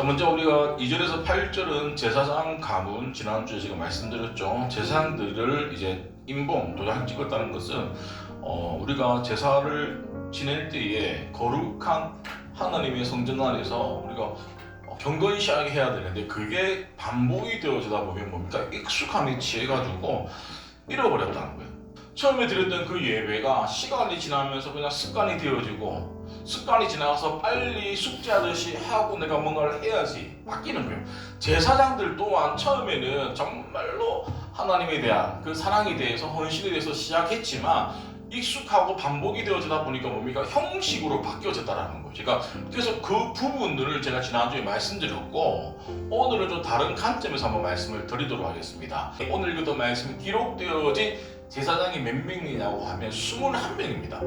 먼저 우리가 2절에서 8절은 제사장 가문, 지난주에 제가 말씀드렸죠. 제사장들을 이제 인봉, 도장 찍었다는 것은 우리가 제사를 지낼 때에 거룩한 하나님의 성전 안에서 우리가 경건시하게 해야 되는데, 그게 반복이 되어지다 보면 뭡니까? 익숙함에 취해가지고 잃어버렸다는 거예요. 처음에 드렸던 그 예배가 시간이 지나면서 그냥 습관이 되어지고, 습관이 지나가서 빨리 숙제하듯이 하고 내가 뭔가를 해야지 바뀌는 거예요. 제사장들 또한 처음에는 정말로 하나님에 대한 그 사랑에 대해서, 헌신에 대해서 시작했지만 익숙하고 반복이 되어지다 보니까 뭡니까? 형식으로 바뀌어졌다라는 거죠. 그래서 그 부분들을 제가 지난주에 말씀드렸고, 오늘은 좀 다른 관점에서 한번 말씀을 드리도록 하겠습니다. 오늘 읽었던 말씀, 기록되어진 제사장이 몇 명이냐고 하면 21명입니다.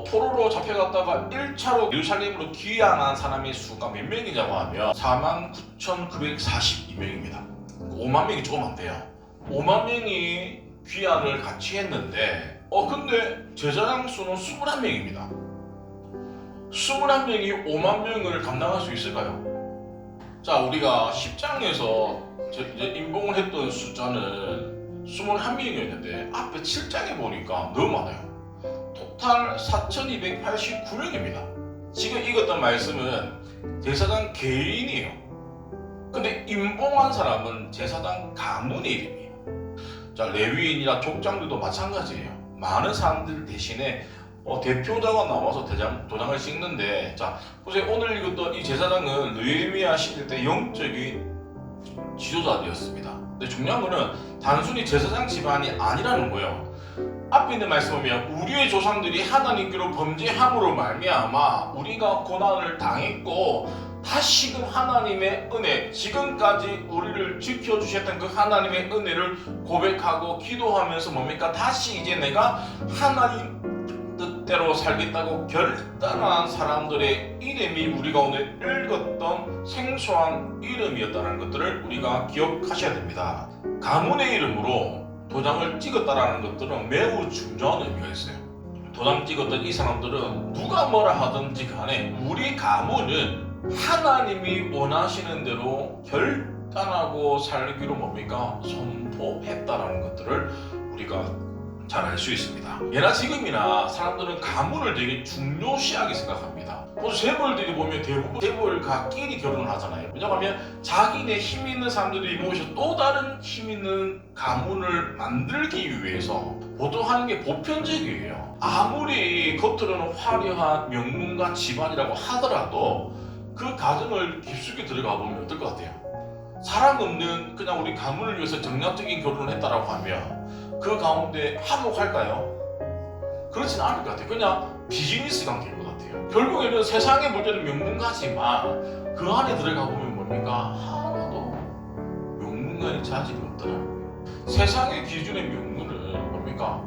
포로로 잡혀갔다가 1차로 예루살렘으로 귀환한 사람의 수가 몇 명이냐고 하면 49,942명입니다. 5만 명이 조금 안 돼요. 5만 명이 귀환을 같이 했는데, 근데 제사장 수는 21명입니다. 21명이 5만 명을 감당할 수 있을까요? 자, 우리가 10장에서 이제 인봉을 했던 숫자는 21명이었는데 앞에 7장에 보니까 너무 많아요. 토탈 4,289명입니다. 지금 읽었던 말씀은 제사장 개인이에요. 근데 인봉한 사람은 제사장 가문의 이름이에요. 자, 레위인이나 족장들도 마찬가지예요. 많은 사람들 대신에 대표자가 나와서 도장을 찍는데, 자 보세요. 오늘 읽었던 이 제사장은 느헤미야 시대 때 영적인 지도자들이었습니다. 근데 중요한 거는 단순히 제사장 집안이 아니라는 거예요. 앞에 있는 말씀 보면 우리의 조상들이 하나님께로 범죄함으로 말미암아 우리가 고난을 당했고, 다시금 하나님의 은혜, 지금까지 우리를 지켜주셨던 그 하나님의 은혜를 고백하고 기도하면서 뭡니까? 다시 이제 내가 하나님 뜻대로 살겠다고 결단한 사람들의 이름이 우리가 오늘 읽었던 생소한 이름이었다는 것들을 우리가 기억하셔야 됩니다. 가문의 이름으로 도장을 찍었다는 것들은 매우 중요한 의미가 있어요. 도장 찍었던 이 사람들은 누가 뭐라 하든지 간에 우리 가문은 하나님이 원하시는 대로 결단하고 살기로 뭡니까? 선포했다라는 것들을 우리가 잘 알 수 있습니다. 예나 지금이나 사람들은 가문을 되게 중요시하게 생각합니다. 재벌들이 보면 대부분 재벌가끼리 결혼을 하잖아요. 왜냐하면 자기네 힘 있는 사람들이 모여서 또 다른 힘 있는 가문을 만들기 위해서 보통 하는 게 보편적이에요. 아무리 겉으로는 화려한 명문가 집안이라고 하더라도 그 가정을 깊숙이 들어가 보면 어떨 것 같아요? 사랑 없는 그냥 우리 가문을 위해서 정략적인 결혼을 했다라고 하면 그 가운데 화목할까요? 그렇진 않을 것 같아요. 그냥 비즈니스 관계인 것 같아요. 결국에는 세상에 볼 때는 명문가지만 그 안에 들어가 보면 뭡니까? 하나도 명문가의 자질이 없더라고요. 세상의 기준의 명문은 뭡니까?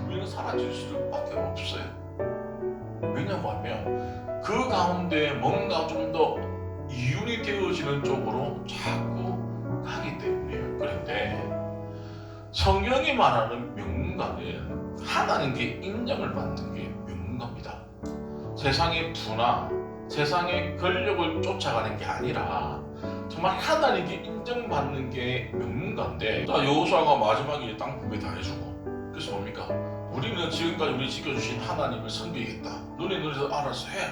불면 사라질 수밖에 없어요. 왜냐고 하면 그 가운데 뭔가 좀 더 이윤이 되어지는 쪽으로 자꾸 가기 때문이에요. 그런데 성경이 말하는 명문가는 하나님께 인정을 받는 게 명문가입니다. 세상의 부나 세상의 권력을 쫓아가는 게 아니라 정말 하나님께 인정받는 게 명문가인데, 여호수아가 마지막에 땅 분배 다 해주고, 그래서 뭡니까? 우리는 지금까지 우리 지켜주신 하나님을 섬기겠다. 너네 눈에서 알아서 해.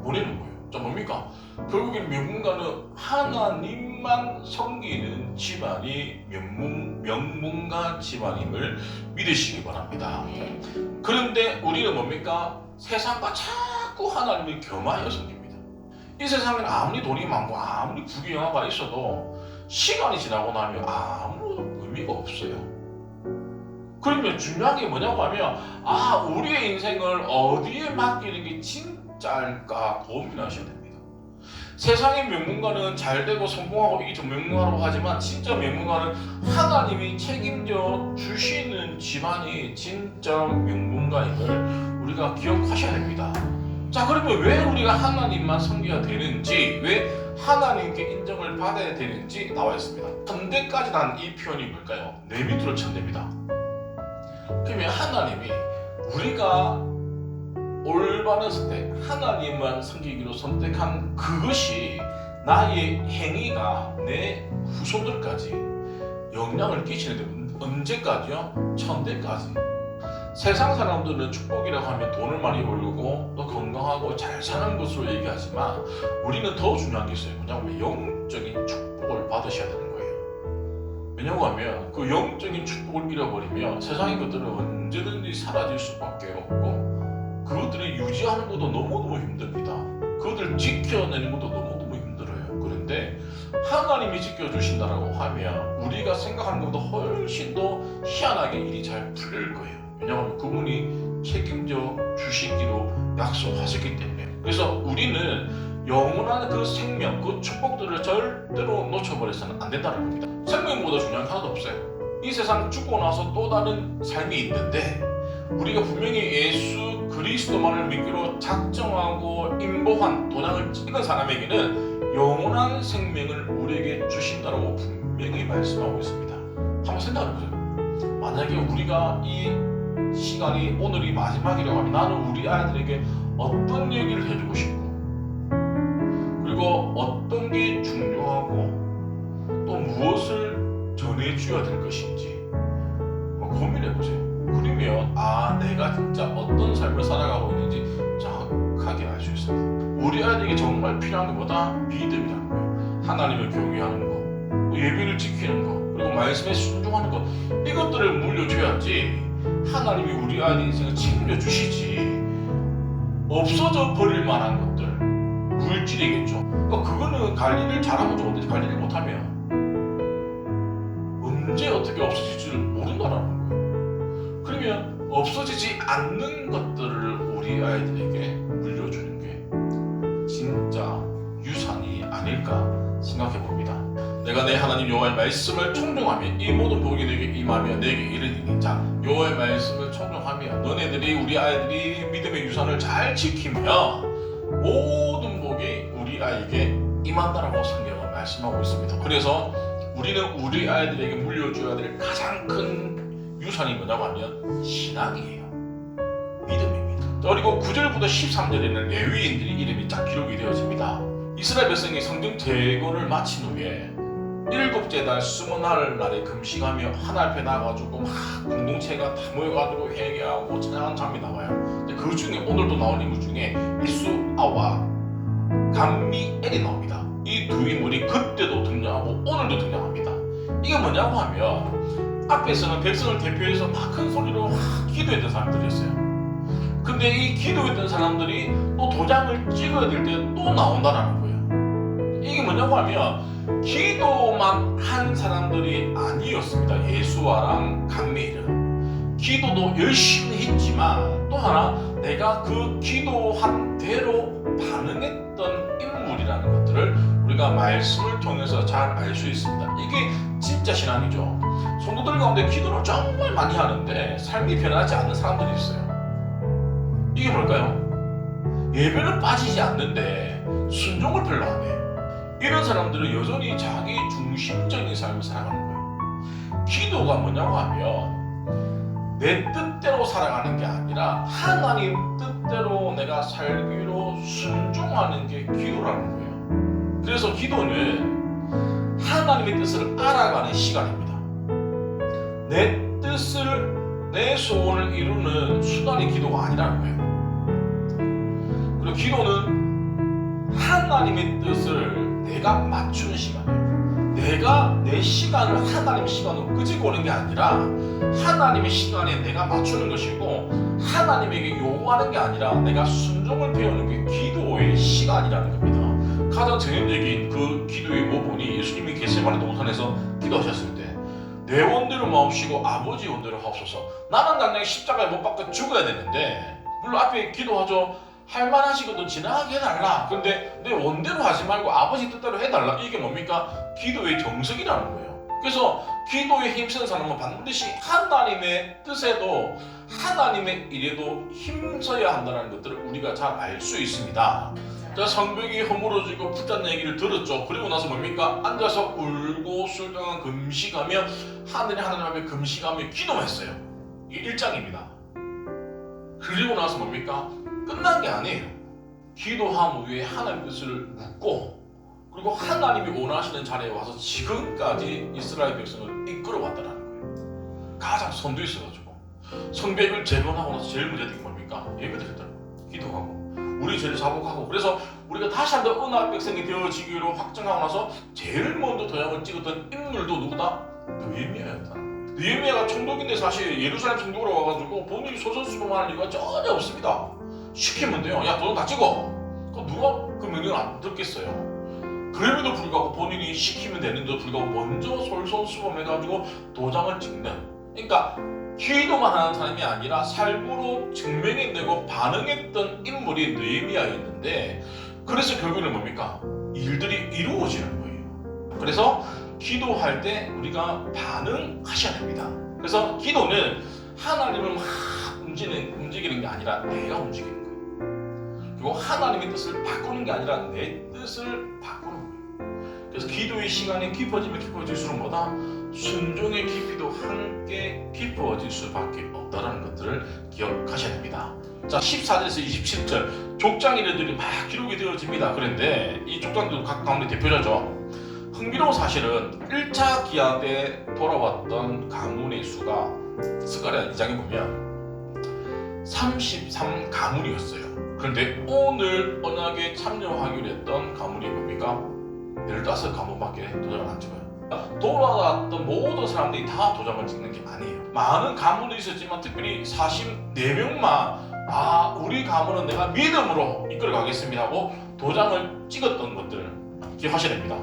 보내는 거예요. 자, 뭡니까? 결국엔 명문가는 하나님만 섬기는 집안이 명문가 집안임을 믿으시기 바랍니다. 그런데 우리는 뭡니까? 세상과 자꾸 하나님을 겸하여 섬깁니다. 이 세상에는 아무리 돈이 많고 아무리 부귀영화가 있어도 시간이 지나고 나면 아무 의미가 없어요. 그러면 중요한 게 뭐냐고 하면, 우리의 인생을 어디에 맡기는 게 진짜일까 고민하셔야 됩니다. 세상의 명문가는 잘되고 성공하고 이게 좀 명문가라고 하지만, 진짜 명문가는 하나님이 책임져 주시는 집안이 진짜 명문가임을 우리가 기억하셔야 됩니다. 자, 그러면 왜 우리가 하나님만 섬겨야 되는지, 왜 하나님께 인정을 받아야 되는지 나와 있습니다. 천대까지 난 이 표현이 뭘까요? 내 밑으로 천대입니다. 그러면 하나님이 우리가 올바른 선택, 하나님만 섬기기로 선택한 그것이 나의 행위가 내 후손들까지 영향을 끼치는데 언제까지요? 천대까지. 세상 사람들은 축복이라고 하면 돈을 많이 벌고 또 건강하고 잘 사는 것으로 얘기하지만 우리는 더 중요한 게 있어요. 뭐냐면 영적인 축복을 받으셔야 되는 거예요. 왜냐하면 그 영적인 축복을 잃어버리면 세상의 것들은 언제든지 사라질 수밖에 없고 그것들을 유지하는 것도 너무너무 힘듭니다. 그것들을 지켜내는 것도 너무너무 힘들어요. 그런데 하나님이 지켜주신다라고 하면 우리가 생각하는 것보다 훨씬 더 희한하게 일이 잘 풀릴 거예요. 왜냐하면 그분이 책임져 주시기로 약속하셨기 때문에. 그래서 우리는 영원한 그 생명, 그 축복들을 절대로 놓쳐버려서는 안 된다는 겁니다. 생명보다 중요한 게 하나도 없어요. 이 세상 죽고 나서 또 다른 삶이 있는데 우리가 분명히 예수 그리스도만을 믿기로 작정하고 인보한 도장을 찍은 사람에게는 영원한 생명을 우리에게 주신다고 분명히 말씀하고 있습니다. 한번 생각해보세요. 만약에 우리가 이 시간이 오늘이 마지막이라고 하면 나는 우리 아이들에게 어떤 얘기를 해주고 싶고 그리고 어떤 게 중요하고 또 무엇을 전해줘야 될 것인지 고민해보세요. 그러면 내가 진짜 어떤 삶을 살아가고 있는지 정확하게 알 수 있습니다. 우리 아이들에게 정말 필요한 것보다 믿음이라는 거예요. 하나님을 경외하는 거, 예배를 지키는 거, 그리고 말씀에 순종하는 것, 이것들을 물려줘야지 하나님이 우리 아이들 인생을 책임져 주시지. 없어져 버릴 만한 것들, 물질이겠죠. 그거는 관리를 잘하면 좋은데 관리를 못하면 언제 어떻게 없어질지를 모른다라는 거예요. 그러면 없어지지 않는 것들을 우리 아이들에게 물려주는 게 진짜 유산이 아닐까 생각해 봅니다. 내가 내 하나님 여호와의 말씀을 청종하면 이 모든 복이 내게 임하며 내게 이르리니. 자, 여호와의 말씀을 청종하면 너네들이 우리 아이들이 믿음의 유산을 잘 지키며 모든 복이 우리 아이에게 임한다라고 성경은 말씀하고 있습니다. 그래서 우리는 우리 아이들에게 물려줘야 될 가장 큰 유산이 뭐냐고 하면 신앙이에요. 믿음입니다. 그리고 9절부터 13절에는 레위인들의 이름이 딱 기록이 되어집니다. 이스라엘 백성이 성전 재건을 마친 후에 7째 달 20날 날에 금식하며 하나 앞에 나가지고 공동체가 다 모여가지고 회개하고 찬양하는 장면이 나와요. 근데 그 중에 오늘도 나오는 것 중에 일수아와 감미엘이 나옵니다. 이 두 인물이 그때도 등장하고 오늘도 등장합니다. 이게 뭐냐고 하면 앞에서는 백성을 대표해서 막 큰 소리로 기도했던 사람들이었어요. 근데 이 기도했던 사람들이 또 도장을 찍어야 될 때 또 나온다라는 거예요. 이게 뭐냐고 하면 기도만 한 사람들이 아니었습니다. 예수아랑 감미엘은 기도도 열심히 했지만 또 하나 내가 그 기도한 대로 반응했던 인물이라는 것들을 우리가 말씀을 통해서 잘 알 수 있습니다. 이게 진짜 신앙이죠. 성도들 가운데 기도를 정말 많이 하는데 삶이 변하지 않는 사람들이 있어요. 이게 뭘까요? 예배는 빠지지 않는데 순종을 별로 안 해. 이런 사람들은 여전히 자기 중심적인 삶을 살아가는 거예요. 기도가 뭐냐고 하면 내 뜻대로 살아가는 게 아니라 하나님 뜻대로 내가 살기로 순종하는 게 기도라는 거예요. 그래서 기도는 하나님의 뜻을 알아가는 시간입니다. 내 뜻을, 내 소원을 이루는 수단이 기도가 아니라는 거예요. 그리고 기도는 하나님의 뜻을 내가 맞추는 시간이에요. 내가 내 시간을 하나님의 시간으로 끄집고 오는 게 아니라 하나님의 시간에 내가 맞추는 것이고 하나님에게 요구하는 게 아니라 내가 순종을 배우는 게 기도의 시간이라는 겁니다. 가장 전형적인 그 기도의 모본이 예수님이 겟세마네 동산에서 기도하셨을 때 내 원대로 마옵시고 아버지 원대로 하옵소서. 나는 당장 십자가에 못 박혀 죽어야 되는데 물론 앞에 기도하죠. 할만하시거든 지나가게 해달라. 근데 내 원대로 하지 말고 아버지 뜻대로 해달라. 이게 뭡니까? 기도의 정석이라는 거예요. 그래서 기도에 힘쓰는 사람은 반드시 하나님의 뜻에도 하나님의 일에도 힘써야 한다는 것들을 우리가 잘 알 수 있습니다. 자, 성벽이 허물어지고 붙잡는 얘기를 들었죠. 그리고 나서 뭡니까? 앉아서 울고 술병한 금식하며 하나님 앞에 금식하며 기도했어요. 이게 1장입니다. 그리고 나서 뭡니까? 끝난 게 아니에요. 기도한 후에 하나님 뜻을 묻고 그리고 하나님이 원하시는 자리에 와서 지금까지 이스라엘 백성을 이끌어왔다는 거예요. 가장 선두에 있어가지고 성벽을 재건하고 나서 제일 문제 된게 뭡니까? 예배드렸다는 거예요. 기도하고 우리 죄를 자복하고, 그래서 우리가 다시 한번 언약 백성이 되어지기로 확정하고 나서 제일 먼저 도장을 찍었던 인물도 누구다? 느헤미야였다는 거예요. 느헤미야가 총독인데 사실 예루살렘 총독으로 와가지고 본인이 소선수범하는 이유가 전혀 없습니다. 시키면 돼요. 야, 도장 다 찍어. 누가 그 명령을 안 듣겠어요. 그럼에도 불구하고 본인이 시키면 되는데도 불구하고 먼저 솔선수범해가지고 도장을 찍는, 그러니까 기도만 하는 사람이 아니라 삶으로 증명해내고 반응했던 인물이 느헤미야였는데, 그래서 결국에는 뭡니까? 일들이 이루어지는 거예요. 그래서 기도할 때 우리가 반응하셔야 됩니다. 그래서 기도는 하나님을 막 움직이는 게 아니라 내가 움직이는 거예요. 그리고 하나님의 뜻을 바꾸는 게 아니라 내 뜻을 바꾸는 거예요. 그래서 기도의 시간이 깊어지면 깊어질수록 뭐다? 순종의 깊이도 함께 깊어질 수밖에 없다는 것들을 기억하셔야 됩니다. 자, 14절에서 27절 족장이들이 막 기록이 되어집니다. 그런데 이 족장들도 각 가운데 대표자죠. 흥미로운 사실은 1차 기한 때 돌아왔던 가문의 수가 스가랴 2장에 보면 33가문이었어요. 그런데 오늘 언약에 참여하기로 했던 가문이 뭡니까? 15가문밖에 도장을 안 찍어요. 돌아왔던 모든 사람들이 다 도장을 찍는 게 아니에요. 많은 가문도 있었지만 특별히 44명만 우리 가문은 내가 믿음으로 이끌어 가겠습니다 하고 도장을 찍었던 것들을 기억하셔야 됩니다.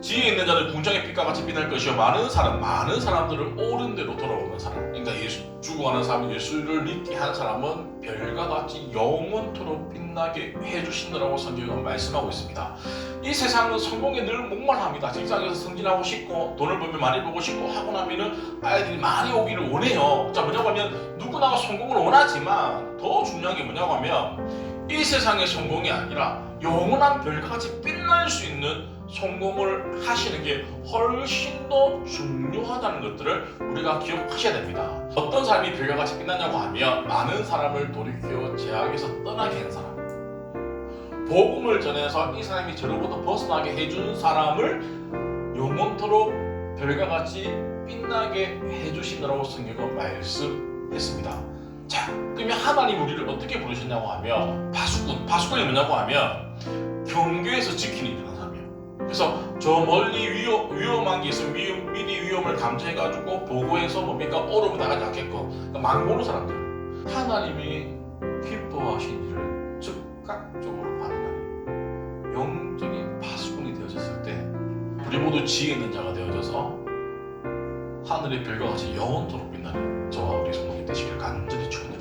지혜 있는 자는 궁창의 빛과 같이 빛날 것이요 많은 사람들을 옳은 대로 돌아오는 사람, 그러니까 예수 죽어가는 사람, 예수를 믿게 한 사람은 별과 같이 영원토록 빛나게 해주신다라고 성경은 말씀하고 있습니다. 이 세상은 성공에 늘 목말합니다. 직장에서 승진하고 싶고 돈을 벌면 많이 벌고 싶고 하고 나면은 아이들이 많이 오기를 원해요. 자, 뭐냐고 하면 누구나 성공을 원하지만 더 중요한 게 뭐냐고 하면 이 세상의 성공이 아니라 영원한 별같이 빛날 수 있는 성공을 하시는 게 훨씬 더 중요하다는 것들을 우리가 기억하셔야 됩니다. 어떤 사람이 별같이 빛나냐고 하면 많은 사람을 돌이켜 죄악에서 떠나게 한 사람, 복음을 전해서 이 사람이 저로부터 벗어나게 해준 사람을 영원토록 별과 같이 빛나게 해주신다고 성경은 말씀했습니다. 자, 그러면 하나님 우리를 어떻게 부르셨냐고 하면 파수꾼이 뭐냐고 하면 경계에서 지키는 일을 하는 사람이에요. 그래서 저 멀리 위험한 게 있으면 미리 위험을 감지해가지고 보고해서 뭡니까? 얼음을 나가지 않겠고, 그러니까 막 보는 사람들, 하나님이 기뻐하신 일을 즉각적으로 반응하는 영적인 파수꾼이 되어졌을 때 우리 모두 지혜 있는 자가 되어져서 하늘의 별과 같이 영원토록 빛나는 저와 우리 성도님 되시길 간절히 축원합니다.